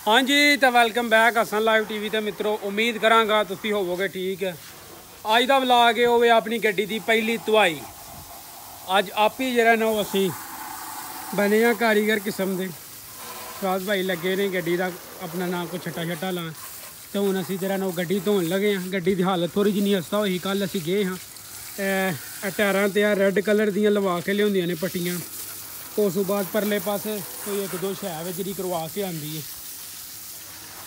हाँ जी, तो welcome back Hasan live TV ते मित्रों। उम्मीद करांगा तुसी होवोगे ठीक है। अज का व्लॉग है होवे अपनी गड्डी की पहली धुआई। अज आप ही जरा ना असी बने कारीगर किस्म के शाद भाई लगे ने गड्डी का अपना नाम को छट्टा छट्टा लान। तो हूँ असी जरा ना गड्डी धोन लगे हाँ। गड्डी की हालत थोड़ी जी हस्ता हुई। कल असी गए हाँ टायरां ते रैड कलर दियां लवा के लिया ने पट्टियां। उस बाद परले पासे कोई एक दो शैव जी करवा के आती है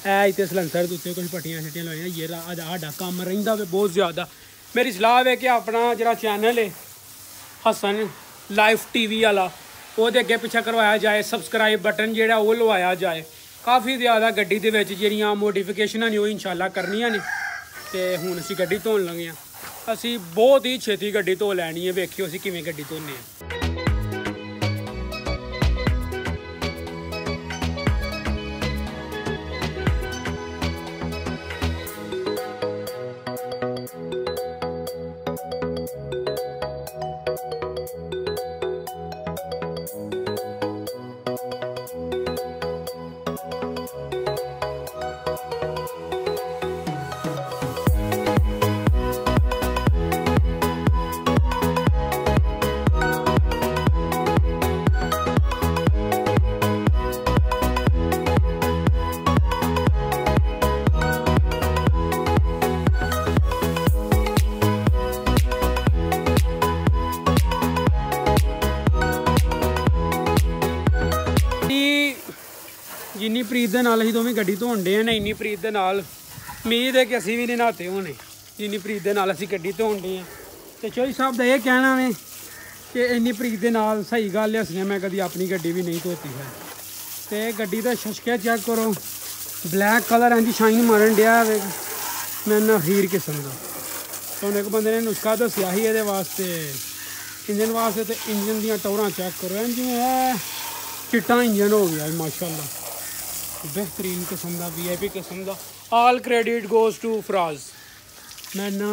इतने सलैंसर उत्ते कुछ पट्टियां शट्टियां लवाइया। ये अज साडा कम रहिंदा वे बहुत ज़्यादा। मेरी सलाह है कि अपना जो चैनल है हसन लाइव टीवी वाला वो अगे पिछा करवाया जाए। सबसक्राइब बटन जो वो लवाया जाए। काफ़ी ज़्यादा गड्डी के जो मोडिफिकेशनां ने वो इंशाल्लाह करनियां ने। तो हुण असीं गड्डी धोन लगे हाँ। असीं बहुत ही छेती गड्डी धो लैनी है। वेखियो असीं किवें गड्डी धोने हैं। जिन्नी प्रीत के नाल असीं दोवें गड्डी धोन डे ना इन्नी प्रीत के नाल उम्मीद है कि असीं भी नहीं नहाते होने। जिन्नी प्रीत के नाल असीं गड्डी धोन डे तो चौधरी साहब का यह कहना है कि इन्नी प्रीत के नाल सही गल हसने मैं कभी अपनी गड्डी भी नहीं धोती है। तो गड्डी का शशका चेक करो। ब्लैक कलर इंज शाइन मारन दिया मैं ना हीर किस्म का। तो एक बंदे ने नुस्खा दसिया ही ये वास्ते इंजन वास्ते। तो इंजन दियाँ टोरां चेक करो इंज है चिट्टा इंजन हो गया माशाल्लाह। बेहतरीन किस्म का VIP किस्म का। All credit goes to Faraz. मैं ना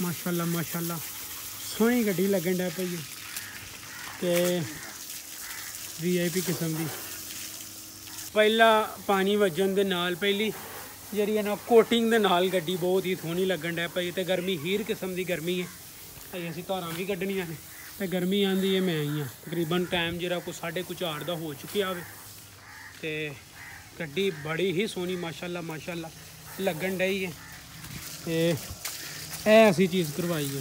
माशाल्लाह माशाल्लाह सोहनी गड्डी लगन डै पई ते VIP किस्म की। पहला पानी वजन दे नाल पहली जी ना कोटिंग दे नाल गड्डी बहुत ही सोहनी लगन डै पई। ते गर्मी हीर किस्म की गर्मी है। अजे असीं धारां भी कड्ढनियां ने ते गर्मी आंदी है। मैं आई हाँ तकरीबन टाइम जो कुछ 4:30 का हो चुकिया वे। ते गड्डी बड़ी ही सोहनी माशाल्लाह माशाल्लाह लगन डई है। तो यह असी चीज़ करवाई है।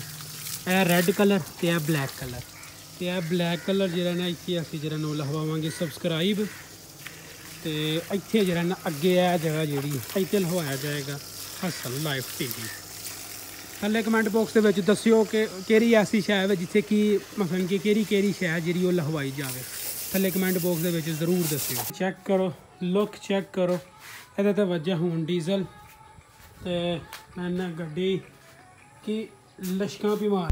यह रैड कलर तो यह ब्लैक कलर। तो यह ब्लैक कलर जरा ना इतने असी जरा ना लहवावांगे सबसक्राइब। तो इतने जरा ना अगे यह जगह जी इतने लहवाया जाएगा हसन लाइव टीवी। थल्ले कमेंट बॉक्स के दस्यो कि केड़ी ऐसी शै है जिथे कि मसलन कि केड़ी शै जी लहवाई जाए। थल्ले कमेंट बॉक्स के जरूर दस्यो। चेक करो लुक चेक करो। ये वजह हूँ डीजल तो मैंने गड्डी की लश्कां भी मार।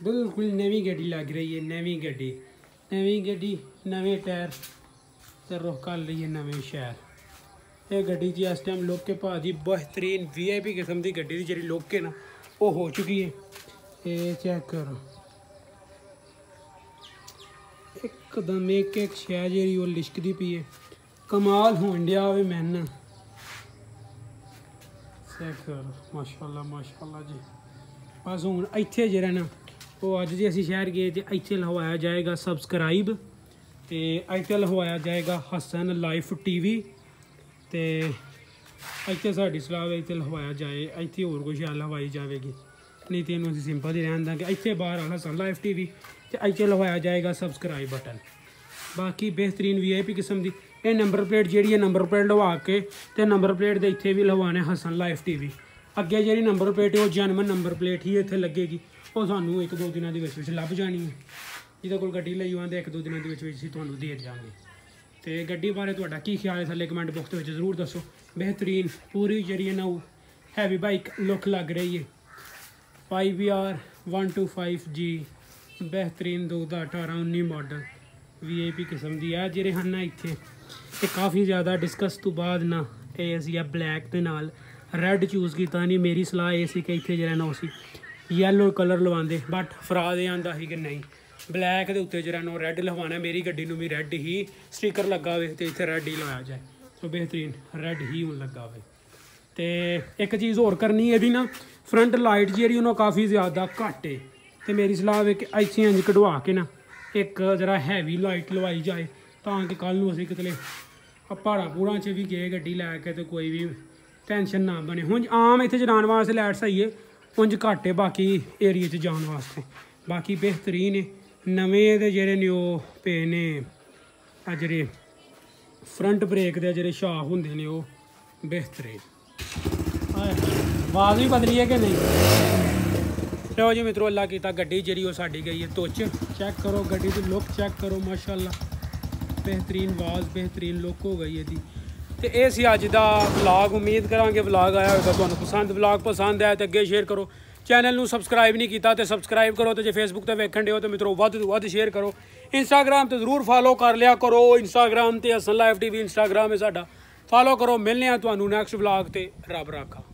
बिल्कुल नवी गड्डी लग रही है। नवी गड्डी नवे टायर तो रुख कर रही है नवे शहर। ये गड्डी जी इस टाइम लोग के भाव की बेहतरीन VIP किस्म की गड्डी की जी लोग ना वो हो चुकी है। ये चेक करो एकदम एक शह जी वो लिशकती पी है। कमाल होन दिया वे मैन चेक करो माशाल्लाह माशाल्लाह जी। बस हूँ इत्थे जरा ना वो अज जी असी शहर गए तो इतने लहवाया जाएगा सबसक्राइब। तो इतने लहवाया जाएगा हसन लाइव टीवी। तो इतने साड़ी सलाह इतने लहवाया जाए। इतने होर कोई शैल लहवाई जाएगी नहीं तो इन्हों सिंपल ही रहन देंगे। इतने बाहर हसन लाइव टीवी तो इतने लहवाया जाएगा सबसक्राइब बटन। बाकी बेहतरीन VIP किस्म की ये नंबर प्लेट जी नंबर प्लेट लवा के तो नंबर प्लेट के इतने भी लवाने हसन लाइव टीवी। अगे जी नंबर प्लेट है वो जेनवन नंबर प्लेट ही इतने लगेगी। वो सानू एक दो दिनों के लभ जानी है। जिहदे कोल गड्डी लई आंदे एक दो दिनों के तुहानूं दे देंगे। तो गड्डी बारे तुहाडा की ख्याल है थल्ले कमेंट बॉक्स में जरूर दसो। बेहतरीन पूरी जरिए ना हैवी बाइक लुक लग रही है। 5VR 125G बेहतरीन 2018-19 मॉडल VIP किस्म की है ਜਿਹੜੇ ਹਨ ਨਾ ਇੱਥੇ ਤੇ ਕਾਫੀ ਜ਼ਿਆਦਾ ਡਿਸਕਸ ਤੋਂ ਬਾਅਦ ਨਾ ਇਹ ਅਸੀਂ ਆ ਬਲੈਕ ਦੇ ਨਾਲ ਰੈੱਡ ਚੂਜ਼ ਕੀਤਾ ਨਹੀਂ। ਮੇਰੀ ਸਲਾਹ ਇਹ ਸੀ ਕਿ ਇੱਥੇ ਜਿਹੜਾ ਨਾ ਅਸੀਂ ਯੈਲੋ ਕਲਰ ਲਵਾਉਂਦੇ, ਬਟ ਫਰਾਦ ਇਹ ਆਂਦਾ ਸੀ ਕਿ ਨਹੀਂ ਬਲੈਕ ਦੇ ਉੱਤੇ ਜਿਹੜਾ ਨਾ ਰੈੱਡ ਲਵਾਉਣਾ। ਮੇਰੀ ਗੱਡੀ ਨੂੰ ਵੀ ਰੈੱਡ ਹੀ ਸਟicker ਲੱਗਾ ਹੋਵੇ ਤੇ ਇੱਥੇ ਰੈੱਡ ਹੀ ਲਵਾਇਆ ਜਾਏ। ਸੋ बेहतरीन रैड ही ਹੁਣ ਲੱਗਾ ਹੋਵੇ। ਤੇ ਇੱਕ ਚੀਜ਼ ਹੋਰ ਕਰਨੀ ਇਹਦੀ ਨਾ ਫਰੰਟ ਲਾਈਟ ਜਿਹੜੀ ਉਹਨਾਂ ਕਾਫੀ ਜ਼ਿਆਦਾ ਘੱਟ ਹੈ ਤੇ ਮੇਰੀ ਸਲਾਹ ਹੈ ਕਿ ਇੱਥੇ ਇੰਜ ਕਢਵਾ ਕੇ ਨਾ ਇੱਕ ਜਰਾ ਹੈਵੀ ਲਾਈਟ ਲਵਾਈ ਜਾਏ ਤਾਂ ਕਿ ਕੱਲ੍ਹ ਨੂੰ ਅਸੀਂ ਕਿਤੇ ਪਹਾੜਾਂ ਪੂੜਾਂ 'ਚ ਵੀ ਗਏ ਗੱਡੀ ਲੈ ਕੇ ਤੇ ਕੋਈ ਵੀ ਟੈਨਸ਼ਨ ਨਾ ਬਣੇ। ਹੁਣ ਆਮ ਇੱਥੇ ਚਲਾਉਣ ਵਾਸਤੇ ਲਾਈਟ ਸਹੀ ਹੈ, ਉਂਝ ਘੱਟ ਹੈ ਬਾਕੀ ਏਰੀਏ 'ਚ ਜਾਣ ਵਾਸਤੇ। ਬਾਕੀ ਬਿਹਤਰੀਨ ਹੈ। ਨਵੇਂ ਇਹਦੇ ਜਿਹੜੇ ਨੇ ਉਹ ਪਏ ਨੇ ਆ ਜਿਹੜੇ फ्रंट ब्रेक के जो शाफ होंगे ने वो बेहतरीन। आवाज़ भी बदली है कि नहीं। लो जी मित्रों अल्लाह किया गड्डी जी साड़ी गई है तुच। चेक करो गड्डी की लुक चेक करो माशाल्लाह बेहतरीन आवाज़ बेहतरीन लुक हो गई है। तो ये सी अज का व्लॉग। उम्मीद करांगे व्लॉग आया होगा तुहानू पसंद। व्लॉग पसंद आया तो अगे शेयर करो। चैनल नू सबसक्राइब नहीं किया तो सबसक्राइब करो। तो जो फेसबुक पर वेखण दे हो तो मित्रों वध तो वध शेयर करो। इंस्टाग्राम तो जरूर फॉलो कर लिया करो। इंस्टाग्राम ते हसन लाइव TV इंस्टाग्राम है साडा, फॉलो करो। मिलने तुहानू नैक्सट व्लॉग ते रब राखा।